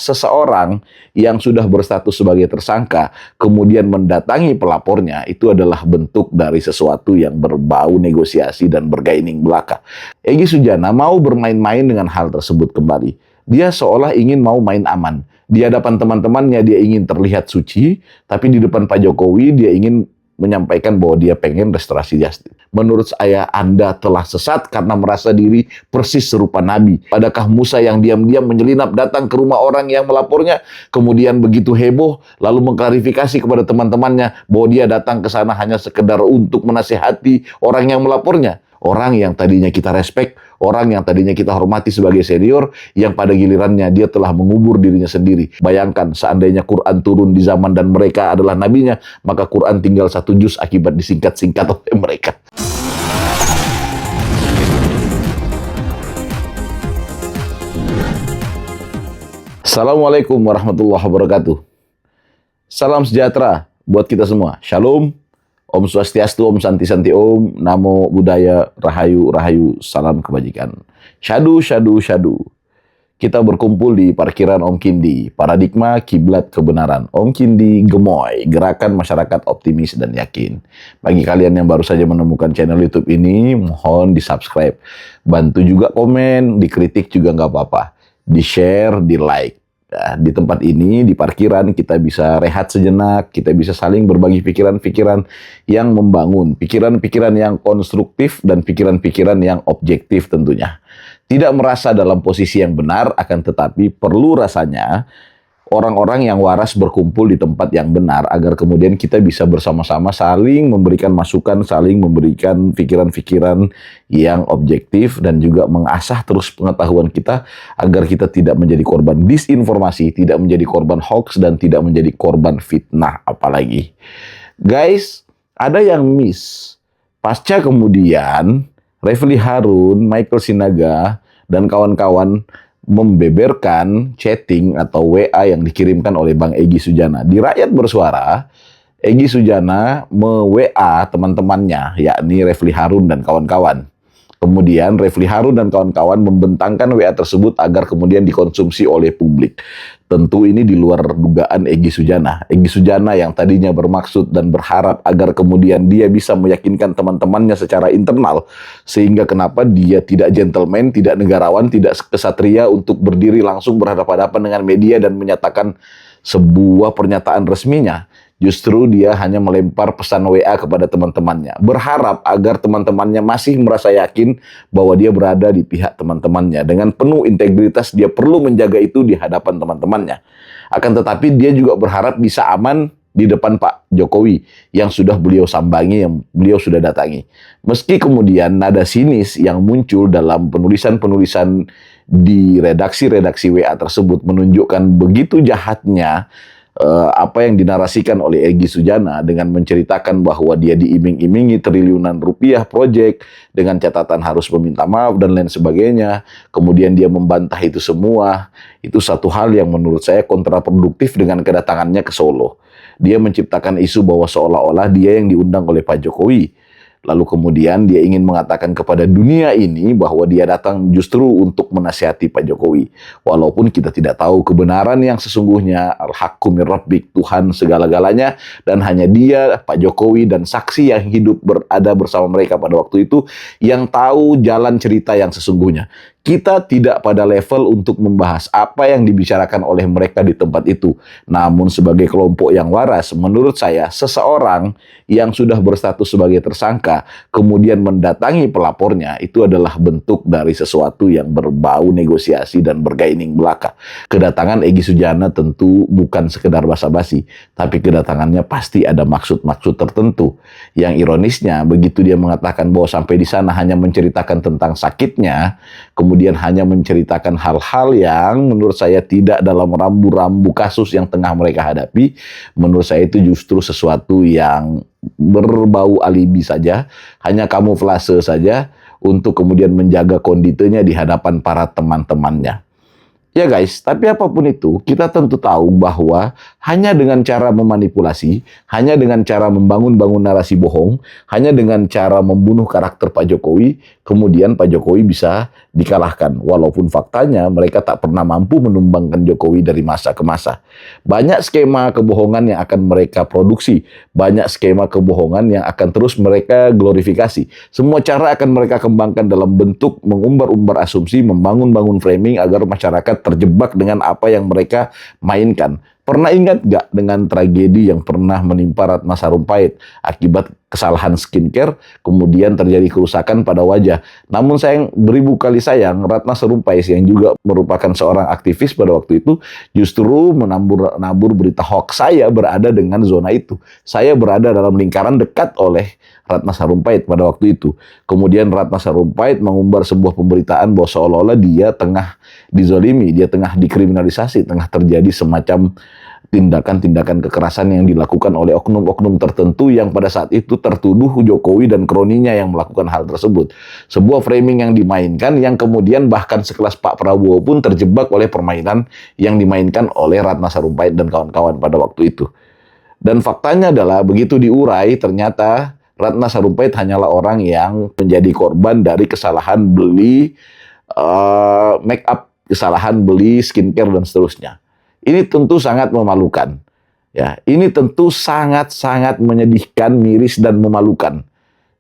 Seseorang yang sudah berstatus sebagai tersangka kemudian mendatangi pelapornya itu adalah bentuk dari sesuatu yang berbau negosiasi dan bergaining belaka. Egy Sujana mau bermain-main dengan hal tersebut kembali. Dia seolah ingin mau main aman. Di hadapan teman-temannya dia ingin terlihat suci, tapi di depan Pak Jokowi dia ingin menyampaikan bahwa dia pengen restorasi justice. Menurut saya, Anda telah sesat karena merasa diri persis serupa Nabi. Adakah Musa yang diam-diam menyelinap datang ke rumah orang yang melapornya, kemudian begitu heboh, lalu mengklarifikasi kepada teman-temannya bahwa dia datang ke sana hanya sekedar untuk menasihati orang yang melapornya? Orang yang tadinya kita respect, orang yang tadinya kita hormati sebagai senior, yang pada gilirannya dia telah mengubur dirinya sendiri. Bayangkan seandainya Quran turun di zaman dan mereka adalah nabinya, maka Quran tinggal 1 juz akibat disingkat-singkat oleh mereka. Assalamualaikum warahmatullahi wabarakatuh. Salam sejahtera buat kita semua. Shalom. Om Swastiastu, Om Santi Santi Om, Namo Buddhaya, Rahayu Rahayu, salam kebajikan. Syadu Syadu Syadu. Kita berkumpul di parkiran Om Kindi, paradigma kiblat kebenaran. Om Kindi Gemoy, gerakan masyarakat optimis dan yakin. Bagi kalian yang baru saja menemukan channel YouTube ini, mohon di-subscribe. Bantu juga komen, dikritik juga nggak apa-apa. Di-share, di-like. Nah, di tempat ini, di parkiran, kita bisa rehat sejenak, kita bisa saling berbagi pikiran-pikiran yang membangun, pikiran-pikiran yang konstruktif, dan pikiran-pikiran yang objektif tentunya. Tidak merasa dalam posisi yang benar, akan tetapi perlu rasanya orang-orang yang waras berkumpul di tempat yang benar, agar kemudian kita bisa bersama-sama saling memberikan masukan, saling memberikan pikiran-pikiran yang objektif, dan juga mengasah terus pengetahuan kita, agar kita tidak menjadi korban disinformasi, tidak menjadi korban hoax, dan tidak menjadi korban fitnah apalagi. Guys, ada yang miss. Pasca kemudian, Refly Harun, Michael Sinaga, dan kawan-kawan membeberkan chatting atau WA yang dikirimkan oleh Bang Egy Sujana. Di Rakyat Bersuara, Egy Sujana me-WA teman-temannya, yakni Refly Harun dan kawan-kawan. Kemudian Refly Harun dan kawan-kawan membentangkan WA tersebut agar kemudian dikonsumsi oleh publik. Tentu ini di luar dugaan Egy Sujana. Egy Sujana yang tadinya bermaksud dan berharap agar kemudian dia bisa meyakinkan teman-temannya secara internal. Sehingga kenapa dia tidak gentleman, tidak negarawan, tidak kesatria untuk berdiri langsung berhadapan-hadapan dengan media dan menyatakan sebuah pernyataan resminya. Justru dia hanya melempar pesan WA kepada teman-temannya. Berharap agar teman-temannya masih merasa yakin bahwa dia berada di pihak teman-temannya. Dengan penuh integritas dia perlu menjaga itu di hadapan teman-temannya. Akan tetapi dia juga berharap bisa aman di depan Pak Jokowi yang sudah beliau sambangi, yang beliau sudah datangi. Meski kemudian nada sinis yang muncul dalam penulisan-penulisan di redaksi-redaksi WA tersebut menunjukkan begitu jahatnya apa yang dinarasikan oleh Egy Sujana dengan menceritakan bahwa dia diiming-imingi triliunan rupiah proyek dengan catatan harus meminta maaf dan lain sebagainya. Kemudian dia membantah itu semua. Itu satu hal yang menurut saya kontraproduktif dengan kedatangannya ke Solo. Dia menciptakan isu bahwa seolah-olah dia yang diundang oleh Pak Jokowi. Lalu kemudian dia ingin mengatakan kepada dunia ini bahwa dia datang justru untuk menasihati Pak Jokowi. Walaupun kita tidak tahu kebenaran yang sesungguhnya, al-haqqu min rabbik, Tuhan segala-galanya, dan hanya dia, Pak Jokowi, dan saksi yang hidup berada bersama mereka pada waktu itu yang tahu jalan cerita yang sesungguhnya. Kita tidak pada level untuk membahas apa yang dibicarakan oleh mereka di tempat itu. Namun sebagai kelompok yang waras, menurut saya seseorang yang sudah berstatus sebagai tersangka kemudian mendatangi pelapornya itu adalah bentuk dari sesuatu yang berbau negosiasi dan bergaining belaka. Kedatangan Egy Sujana tentu bukan sekedar basa-basi, tapi kedatangannya pasti ada maksud-maksud tertentu. Yang ironisnya, begitu dia mengatakan bahwa sampai di sana hanya menceritakan tentang sakitnya, kemudian hanya menceritakan hal-hal yang menurut saya tidak dalam rambu-rambu kasus yang tengah mereka hadapi. Menurut saya itu justru sesuatu yang berbau alibi saja, hanya kamuflase saja untuk kemudian menjaga konditenya di hadapan para teman-temannya. Ya guys, tapi apapun itu, kita tentu tahu bahwa hanya dengan cara memanipulasi, hanya dengan cara membangun-bangun narasi bohong, hanya dengan cara membunuh karakter Pak Jokowi, kemudian Pak Jokowi bisa dikalahkan. Walaupun faktanya mereka tak pernah mampu menumbangkan Jokowi dari masa ke masa. Banyak skema kebohongan yang akan mereka produksi, banyak skema kebohongan yang akan terus mereka glorifikasi. Semua cara akan mereka kembangkan dalam bentuk mengumbar-umbar asumsi, membangun-bangun framing agar masyarakat terjebak dengan apa yang mereka mainkan. Pernah ingat gak dengan tragedi yang pernah menimpa Ratna Sarumpait akibat kesalahan skincare, kemudian terjadi kerusakan pada wajah. Namun sayang, beribu kali sayang, Ratna Sarumpait yang juga merupakan seorang aktivis pada waktu itu, justru menabur berita hoax. Saya berada dengan zona itu. Saya berada dalam lingkaran dekat oleh Ratna Sarumpait pada waktu itu. Kemudian Ratna Sarumpait mengumbar sebuah pemberitaan bahwa seolah-olah dia tengah dizolimi, dia tengah dikriminalisasi, tengah terjadi semacam tindakan-tindakan kekerasan yang dilakukan oleh oknum-oknum tertentu yang pada saat itu tertuduh Jokowi dan kroninya yang melakukan hal tersebut. Sebuah framing yang dimainkan yang kemudian bahkan sekelas Pak Prabowo pun terjebak oleh permainan yang dimainkan oleh Ratna Sarumpait dan kawan-kawan pada waktu itu. Dan faktanya adalah begitu diurai, ternyata Ratna Sarumpait hanyalah orang yang menjadi korban dari kesalahan beli make up, kesalahan beli skincare dan seterusnya. Ini tentu sangat memalukan. Ya, ini tentu sangat-sangat menyedihkan, miris dan memalukan.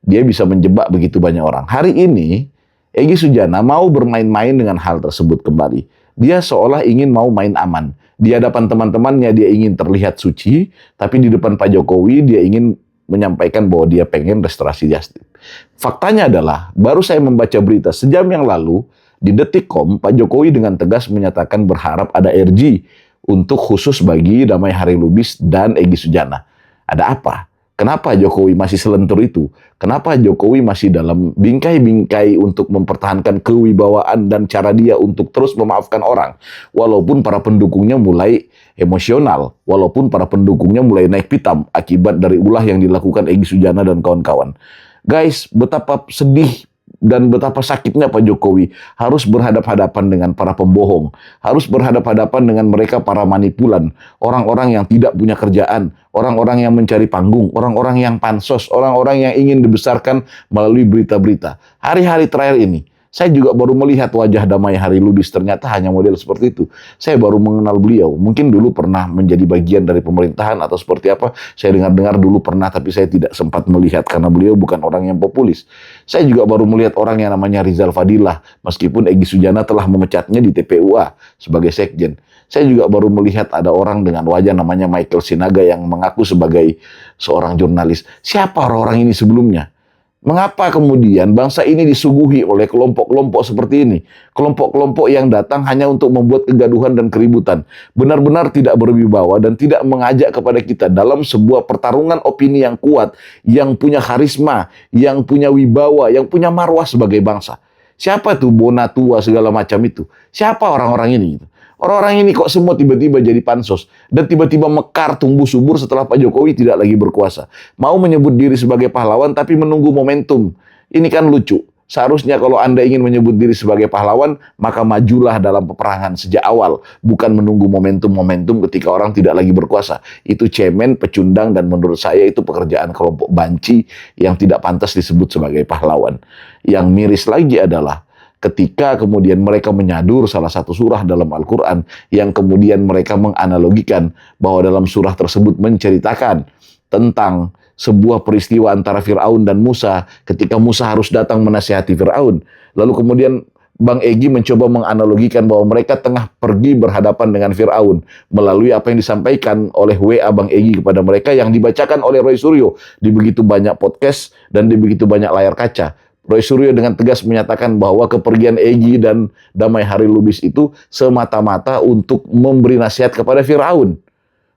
Dia bisa menjebak begitu banyak orang. Hari ini Egy Sujana mau bermain-main dengan hal tersebut kembali. Dia seolah ingin mau main aman. Di hadapan teman-temannya dia ingin terlihat suci, tapi di depan Pak Jokowi dia ingin menyampaikan bahwa dia pengen restorasi justice. Faktanya adalah, baru saya membaca berita sejam yang lalu, di Detikcom, Pak Jokowi dengan tegas menyatakan berharap ada RG untuk khusus bagi Damai Hari Lubis dan Egy Sujana. Ada apa? Kenapa Jokowi masih selentur itu? Kenapa Jokowi masih dalam bingkai-bingkai untuk mempertahankan kewibawaan dan cara dia untuk terus memaafkan orang? Walaupun para pendukungnya mulai emosional, walaupun para pendukungnya mulai naik pitam akibat dari ulah yang dilakukan Egy Sujana dan kawan-kawan. Guys, betapa sedih dan betapa sakitnya Pak Jokowi harus berhadapan-hadapan dengan para pembohong, harus berhadapan-hadapan dengan mereka para manipulan, orang-orang yang tidak punya kerjaan, orang-orang yang mencari panggung, orang-orang yang pansos, orang-orang yang ingin dibesarkan melalui berita-berita. Hari-hari terakhir ini, saya juga baru melihat wajah Damai Hari Lubis, ternyata hanya model seperti itu. Saya baru mengenal beliau, mungkin dulu pernah menjadi bagian dari pemerintahan atau seperti apa, saya dengar-dengar dulu pernah, tapi saya tidak sempat melihat karena beliau bukan orang yang populis. Saya juga baru melihat orang yang namanya Rizal Fadilah, meskipun Egy Sujana telah memecatnya di TPUA sebagai sekjen. Saya juga baru melihat ada orang dengan wajah namanya Michael Sinaga yang mengaku sebagai seorang jurnalis. Siapa orang-orang ini sebelumnya? Mengapa kemudian bangsa ini disuguhi oleh kelompok-kelompok seperti ini? Kelompok-kelompok yang datang hanya untuk membuat kegaduhan dan keributan. Benar-benar tidak berwibawa dan tidak mengajak kepada kita dalam sebuah pertarungan opini yang kuat, yang punya karisma, yang punya wibawa, yang punya marwah sebagai bangsa. Siapa tuh Bona Tua segala macam itu? Siapa orang-orang ini? Orang-orang ini kok semua tiba-tiba jadi pansos dan tiba-tiba mekar tumbuh subur setelah Pak Jokowi tidak lagi berkuasa. Mau menyebut diri sebagai pahlawan tapi menunggu momentum. Ini kan lucu. Seharusnya kalau Anda ingin menyebut diri sebagai pahlawan, maka majulah dalam peperangan sejak awal, bukan menunggu momentum-momentum ketika orang tidak lagi berkuasa. Itu cemen, pecundang, dan menurut saya itu pekerjaan kelompok banci yang tidak pantas disebut sebagai pahlawan. Yang miris lagi adalah ketika kemudian mereka menyadur salah satu surah dalam Al-Quran yang kemudian mereka menganalogikan bahwa dalam surah tersebut menceritakan tentang sebuah peristiwa antara Fir'aun dan Musa ketika Musa harus datang menasihati Fir'aun. Lalu kemudian Bang Egy mencoba menganalogikan bahwa mereka tengah pergi berhadapan dengan Fir'aun melalui apa yang disampaikan oleh WA Bang Egy kepada mereka yang dibacakan oleh Roy Suryo di begitu banyak podcast dan di begitu banyak layar kaca. Roy Suryo dengan tegas menyatakan bahwa kepergian Egy dan Damai Hari Lubis itu semata-mata untuk memberi nasihat kepada Firaun.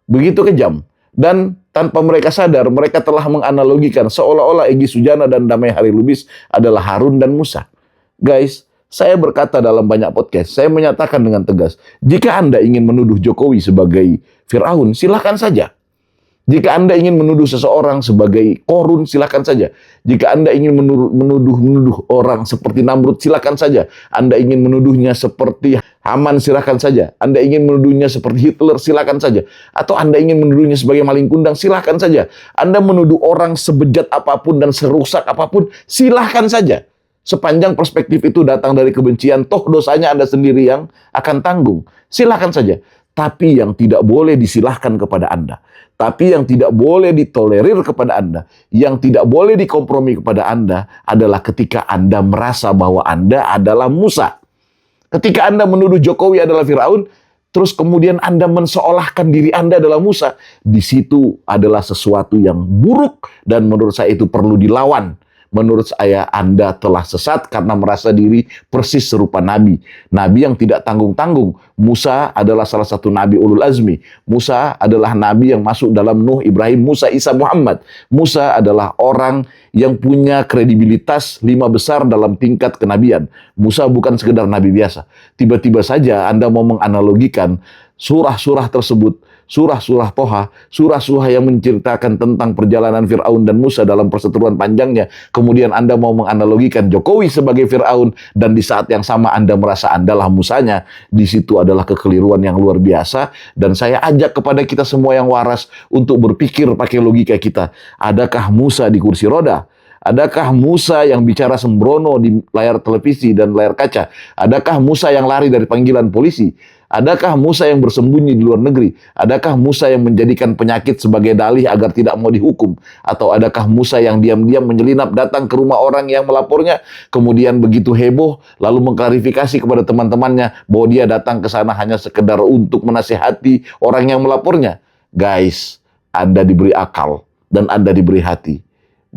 Begitu kejam. Dan tanpa mereka sadar, mereka telah menganalogikan seolah-olah Egy Sujana dan Damai Hari Lubis adalah Harun dan Musa. Guys, saya berkata dalam banyak podcast, saya menyatakan dengan tegas, jika Anda ingin menuduh Jokowi sebagai Firaun, silahkan saja. Jika Anda ingin menuduh seseorang sebagai korun, silakan saja. Jika Anda ingin menuduh orang seperti Namrud, silakan saja. Anda ingin menuduhnya seperti Haman, silakan saja. Anda ingin menuduhnya seperti Hitler, silakan saja. Atau Anda ingin menuduhnya sebagai maling kundang, silakan saja. Anda menuduh orang sebejat apapun dan serusak apapun, silakan saja. Sepanjang perspektif itu datang dari kebencian, toh dosanya Anda sendiri yang akan tanggung. Silakan saja. Tapi yang tidak boleh disilahkan kepada Anda, tapi yang tidak boleh ditolerir kepada Anda, yang tidak boleh dikompromi kepada Anda adalah ketika Anda merasa bahwa Anda adalah Musa. Ketika Anda menuduh Jokowi adalah Firaun, terus kemudian Anda menseolahkan diri Anda adalah Musa, di situ adalah sesuatu yang buruk dan menurut saya itu perlu dilawan. Menurut saya Anda telah sesat karena merasa diri persis serupa Nabi. Nabi yang tidak tanggung-tanggung. Musa adalah salah satu Nabi Ulul Azmi. Musa adalah Nabi yang masuk dalam Nuh, Ibrahim, Musa, Isa, Muhammad. Musa adalah orang yang punya kredibilitas 5 besar dalam tingkat kenabian. Musa bukan sekedar Nabi biasa. Tiba-tiba saja Anda mau menganalogikan surah-surah tersebut, surah-surah Toha, surah-surah yang menceritakan tentang perjalanan Fir'aun dan Musa dalam perseteruan panjangnya. Kemudian Anda mau menganalogikan Jokowi sebagai Fir'aun, dan di saat yang sama Anda merasa Anda lah Musanya. Di situ adalah kekeliruan yang luar biasa, dan saya ajak kepada kita semua yang waras untuk berpikir pakai logika kita. Adakah Musa di kursi roda? Adakah Musa yang bicara sembrono di layar televisi dan layar kaca? Adakah Musa yang lari dari panggilan polisi? Adakah Musa yang bersembunyi di luar negeri? Adakah Musa yang menjadikan penyakit sebagai dalih agar tidak mau dihukum? Atau adakah Musa yang diam-diam menyelinap datang ke rumah orang yang melapornya, kemudian begitu heboh, lalu mengklarifikasi kepada teman-temannya bahwa dia datang ke sana hanya sekedar untuk menasihati orang yang melapornya? Guys, Anda diberi akal dan Anda diberi hati.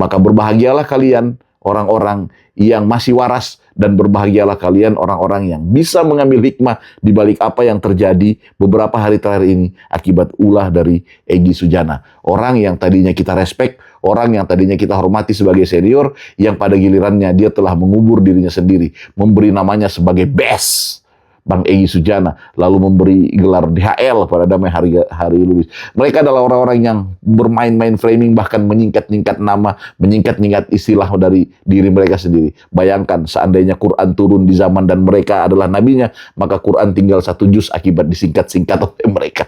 Maka berbahagialah kalian orang-orang yang masih waras, dan berbahagialah kalian orang-orang yang bisa mengambil hikmah di balik apa yang terjadi beberapa hari terakhir ini akibat ulah dari Egy Sujana. Orang yang tadinya kita respect, orang yang tadinya kita hormati sebagai senior, yang pada gilirannya dia telah mengubur dirinya sendiri, memberi namanya sebagai best, Bang Egy Sujana, lalu memberi gelar DHL pada Damai Hari Lubis. Mereka adalah orang-orang yang bermain-main framing, bahkan menyingkat-nyingkat nama, menyingkat-nyingkat istilah dari diri mereka sendiri. Bayangkan seandainya Quran turun di zaman dan mereka adalah nabinya, maka Quran tinggal 1 juz akibat disingkat-singkat oleh mereka.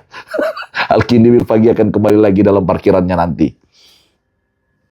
Al-Kindi Wirfagi akan kembali lagi dalam parkirannya nanti.